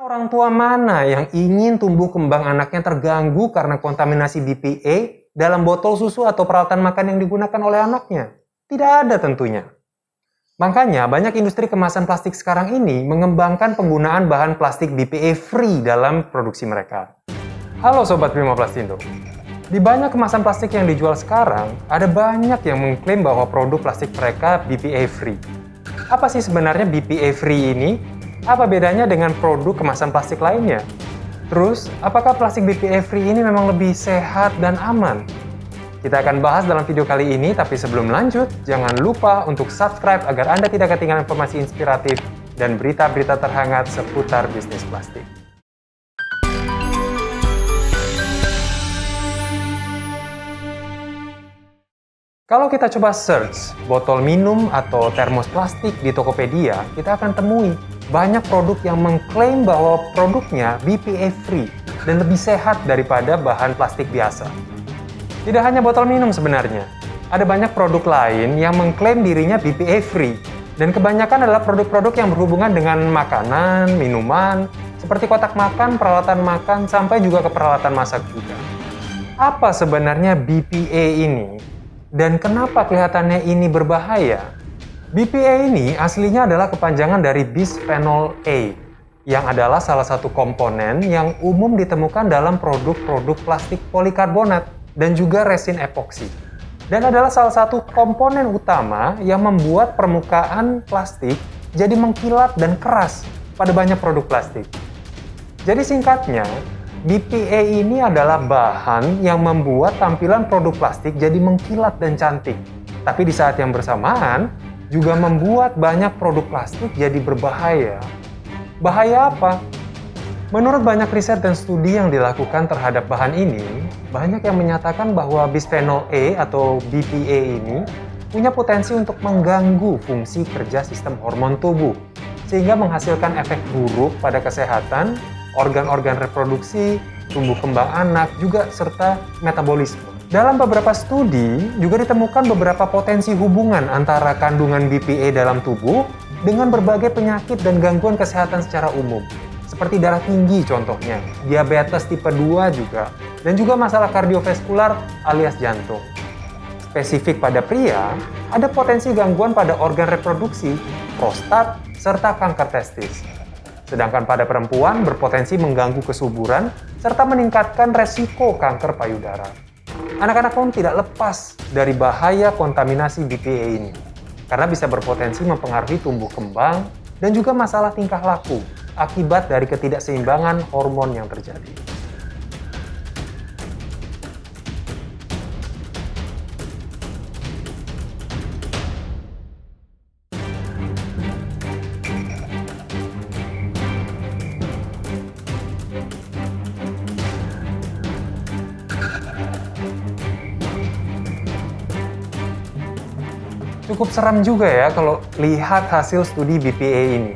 Orang tua mana yang ingin tumbuh kembang anaknya terganggu karena kontaminasi BPA dalam botol susu atau peralatan makan yang digunakan oleh anaknya? Tidak ada tentunya. Makanya banyak industri kemasan plastik sekarang ini mengembangkan penggunaan bahan plastik BPA free dalam produksi mereka. Halo Sobat Prima Plastindo. Di banyak kemasan plastik yang dijual sekarang, ada banyak yang mengklaim bahwa produk plastik mereka BPA free. Apa sih sebenarnya BPA free ini? Apa bedanya dengan produk kemasan plastik lainnya? Terus, apakah plastik BPA free ini memang lebih sehat dan aman? Kita akan bahas dalam video kali ini, tapi sebelum lanjut, jangan lupa untuk subscribe agar Anda tidak ketinggalan informasi inspiratif dan berita-berita terhangat seputar bisnis plastik. Kalau kita coba search botol minum atau termos plastik di Tokopedia, kita akan temui banyak produk yang mengklaim bahwa produknya BPA free dan lebih sehat daripada bahan plastik biasa. Tidak hanya botol minum sebenarnya, ada banyak produk lain yang mengklaim dirinya BPA free dan kebanyakan adalah produk-produk yang berhubungan dengan makanan, minuman, seperti kotak makan, peralatan makan, sampai juga ke peralatan masak juga. Apa sebenarnya BPA ini? Dan kenapa kelihatannya ini berbahaya? BPA ini aslinya adalah kepanjangan dari bisphenol A, yang adalah salah satu komponen yang umum ditemukan dalam produk-produk plastik polikarbonat dan juga resin epoksi. Dan adalah salah satu komponen utama yang membuat permukaan plastik jadi mengkilat dan keras pada banyak produk plastik. Jadi singkatnya, BPA ini adalah bahan yang membuat tampilan produk plastik jadi mengkilat dan cantik. Tapi di saat yang bersamaan, juga membuat banyak produk plastik jadi berbahaya. Bahaya apa? Menurut banyak riset dan studi yang dilakukan terhadap bahan ini, banyak yang menyatakan bahwa bisphenol A atau BPA ini punya potensi untuk mengganggu fungsi kerja sistem hormon tubuh, sehingga menghasilkan efek buruk pada kesehatan, organ-organ reproduksi, tumbuh kembang anak, juga serta metabolisme. Dalam beberapa studi, juga ditemukan beberapa potensi hubungan antara kandungan BPA dalam tubuh dengan berbagai penyakit dan gangguan kesehatan secara umum, seperti darah tinggi contohnya, diabetes tipe 2 juga, dan juga masalah kardiovaskular alias jantung. Spesifik pada pria, ada potensi gangguan pada organ reproduksi, prostat, serta kanker testis. Sedangkan pada perempuan berpotensi mengganggu kesuburan serta meningkatkan resiko kanker payudara. Anak-anak pun tidak lepas dari bahaya kontaminasi BPA ini, karena bisa berpotensi mempengaruhi tumbuh kembang dan juga masalah tingkah laku akibat dari ketidakseimbangan hormon yang terjadi. Cukup seram juga ya kalau lihat hasil studi BPA ini.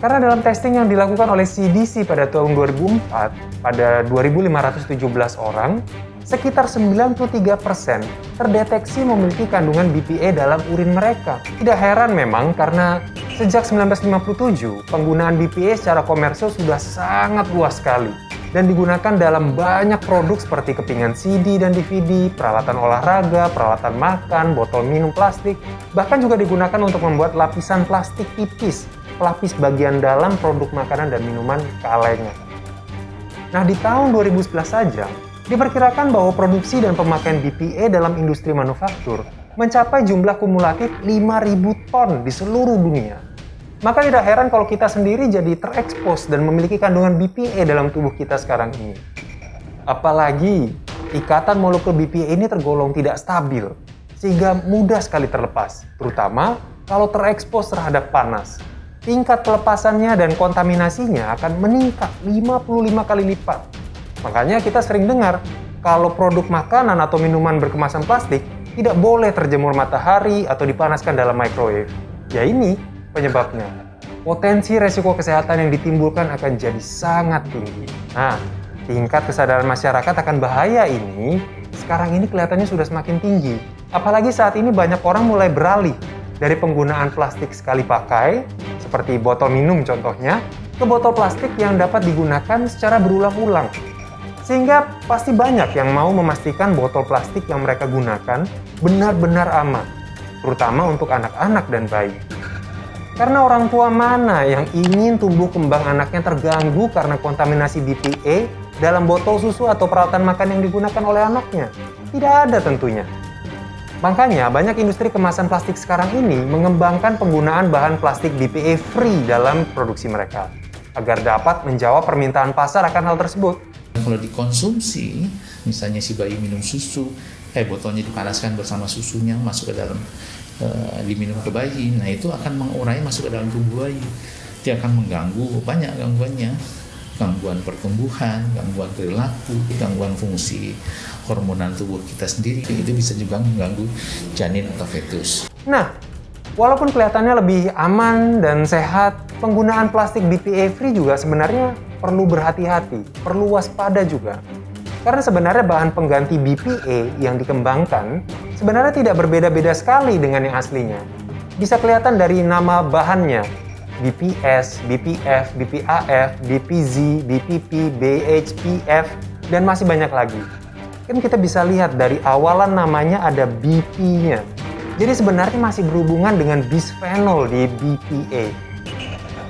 Karena dalam testing yang dilakukan oleh CDC pada tahun 2004, pada 2.517 orang, sekitar 93% terdeteksi memiliki kandungan BPA dalam urin mereka. Tidak heran memang karena sejak 1957, penggunaan BPA secara komersil sudah sangat luas sekali dan digunakan dalam banyak produk seperti kepingan CD dan DVD, peralatan olahraga, peralatan makan, botol minum plastik, bahkan juga digunakan untuk membuat lapisan plastik tipis, pelapis bagian dalam produk makanan dan minuman kalengan. Nah, di tahun 2011 saja, diperkirakan bahwa produksi dan pemakaian BPA dalam industri manufaktur mencapai jumlah kumulatif 5.000 ton di seluruh dunia. Maka tidak heran kalau kita sendiri jadi terekspos dan memiliki kandungan BPA dalam tubuh kita sekarang ini. Apalagi, ikatan molekul BPA ini tergolong tidak stabil, sehingga mudah sekali terlepas, terutama kalau terekspos terhadap panas. Tingkat pelepasannya dan kontaminasinya akan meningkat 55 kali lipat. Makanya kita sering dengar, kalau produk makanan atau minuman berkemasan plastik tidak boleh terjemur matahari atau dipanaskan dalam microwave. Ya ini penyebabnya. Potensi resiko kesehatan yang ditimbulkan akan jadi sangat tinggi. Nah, tingkat kesadaran masyarakat akan bahaya ini sekarang ini kelihatannya sudah semakin tinggi. Apalagi saat ini banyak orang mulai beralih dari penggunaan plastik sekali pakai, seperti botol minum contohnya, ke botol plastik yang dapat digunakan secara berulang-ulang. Sehingga pasti banyak yang mau memastikan botol plastik yang mereka gunakan benar-benar aman, terutama untuk anak-anak dan bayi. Karena orang tua mana yang ingin tumbuh kembang anaknya terganggu karena kontaminasi BPA dalam botol susu atau peralatan makan yang digunakan oleh anaknya? Tidak ada tentunya. Makanya banyak industri kemasan plastik sekarang ini mengembangkan penggunaan bahan plastik BPA free dalam produksi mereka, agar dapat menjawab permintaan pasar akan hal tersebut. Kalau dikonsumsi, misalnya si bayi minum susu, botolnya dipanaskan bersama susunya masuk ke dalam, diminum ke bayi, nah itu akan mengurai masuk ke dalam tubuh bayi. Dia akan mengganggu banyak gangguannya, gangguan pertumbuhan, gangguan perilaku, gangguan fungsi hormonal tubuh kita sendiri. Itu bisa juga mengganggu janin atau fetus. Nah, walaupun kelihatannya lebih aman dan sehat, penggunaan plastik BPA free juga sebenarnya perlu berhati-hati, perlu waspada juga. Karena sebenarnya bahan pengganti BPA yang dikembangkan sebenarnya tidak berbeda-beda sekali dengan yang aslinya. Bisa kelihatan dari nama bahannya, BPS, BPF, BPAF, BPZ, BPP, BHPF, dan masih banyak lagi. Kan kita bisa lihat dari awalan namanya ada BP-nya. Jadi sebenarnya masih berhubungan dengan bisphenol di BPA.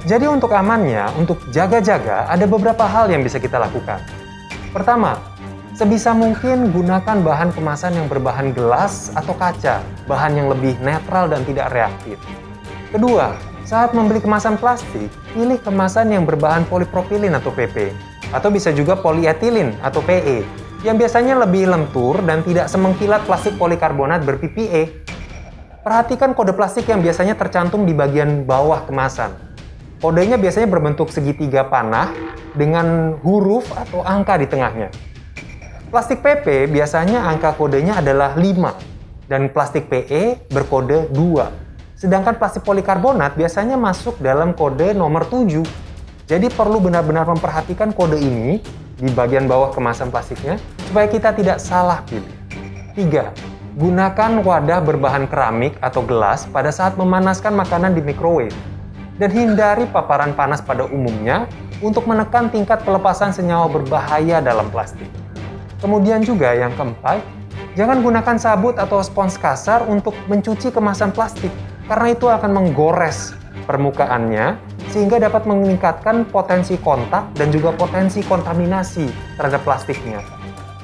Jadi untuk amannya, untuk jaga-jaga, ada beberapa hal yang bisa kita lakukan. Pertama, sebisa mungkin gunakan bahan kemasan yang berbahan gelas atau kaca, bahan yang lebih netral dan tidak reaktif. Kedua, saat membeli kemasan plastik, pilih kemasan yang berbahan polipropilin atau PP, atau bisa juga polietilin atau PE, yang biasanya lebih lentur dan tidak semengkilat plastik polikarbonat ber-PPA. Perhatikan kode plastik yang biasanya tercantum di bagian bawah kemasan. Kodenya biasanya berbentuk segitiga panah dengan huruf atau angka di tengahnya. Plastik PP biasanya angka kodenya adalah 5 dan plastik PE berkode 2. Sedangkan plastik polikarbonat biasanya masuk dalam kode nomor 7. Jadi perlu benar-benar memperhatikan kode ini di bagian bawah kemasan plastiknya supaya kita tidak salah pilih. 3. Gunakan wadah berbahan keramik atau gelas pada saat memanaskan makanan di microwave. Dan hindari paparan panas pada umumnya untuk menekan tingkat pelepasan senyawa berbahaya dalam plastik. Kemudian juga yang keempat, jangan gunakan sabut atau spons kasar untuk mencuci kemasan plastik, karena itu akan menggores permukaannya sehingga dapat meningkatkan potensi kontak dan juga potensi kontaminasi terhadap plastiknya.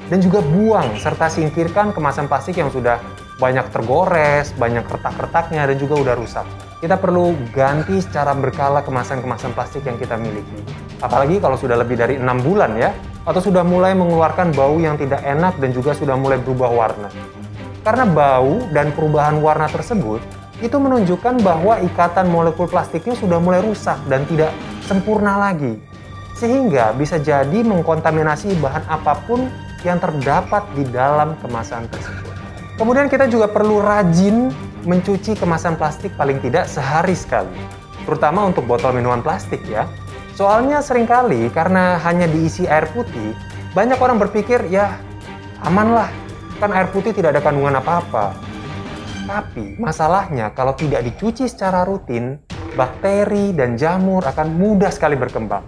Dan juga buang serta singkirkan kemasan plastik yang sudah banyak tergores, banyak retak-retaknya, dan juga udah rusak. Kita perlu ganti secara berkala kemasan-kemasan plastik yang kita miliki. Apalagi kalau sudah lebih dari 6 bulan ya, atau sudah mulai mengeluarkan bau yang tidak enak dan juga sudah mulai berubah warna. Karena bau dan perubahan warna tersebut, itu menunjukkan bahwa ikatan molekul plastiknya sudah mulai rusak dan tidak sempurna lagi. Sehingga bisa jadi mengkontaminasi bahan apapun yang terdapat di dalam kemasan tersebut. Kemudian kita juga perlu rajin mencuci kemasan plastik paling tidak sehari sekali. Terutama untuk botol minuman plastik ya. Soalnya seringkali karena hanya diisi air putih, banyak orang berpikir ya aman lah, kan air putih tidak ada kandungan apa-apa. Tapi masalahnya kalau tidak dicuci secara rutin, bakteri dan jamur akan mudah sekali berkembang.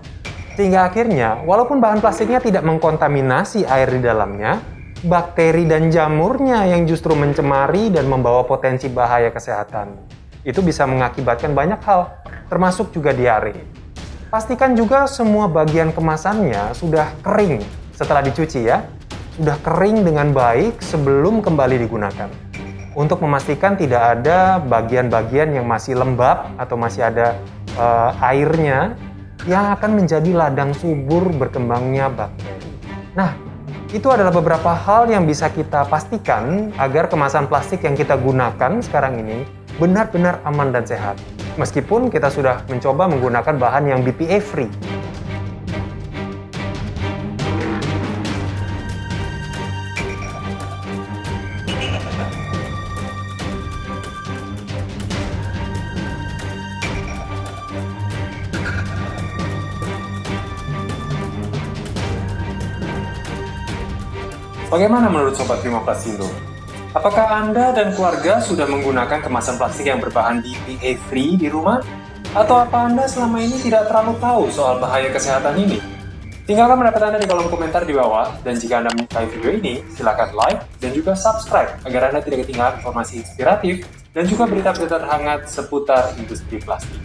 Sehingga akhirnya walaupun bahan plastiknya tidak mengkontaminasi air di dalamnya, bakteri dan jamurnya yang justru mencemari dan membawa potensi bahaya kesehatan. Itu bisa mengakibatkan banyak hal, termasuk juga diare. Pastikan juga semua bagian kemasannya sudah kering setelah dicuci ya. Sudah kering dengan baik sebelum kembali digunakan. Untuk memastikan tidak ada bagian-bagian yang masih lembab atau masih ada airnya yang akan menjadi ladang subur berkembangnya bakteri. Nah, itu adalah beberapa hal yang bisa kita pastikan agar kemasan plastik yang kita gunakan sekarang ini benar-benar aman dan sehat. Meskipun kita sudah mencoba menggunakan bahan yang BPA free. Bagaimana menurut Sobat Primoplastindu? Apakah Anda dan keluarga sudah menggunakan kemasan plastik yang berbahan BPA free di rumah? Atau apa Anda selama ini tidak terlalu tahu soal bahaya kesehatan ini? Tinggalkan pendapat Anda di kolom komentar di bawah, dan jika Anda menyukai video ini, silakan like dan juga subscribe agar Anda tidak ketinggalan informasi inspiratif dan juga berita-berita terhangat seputar industri plastik.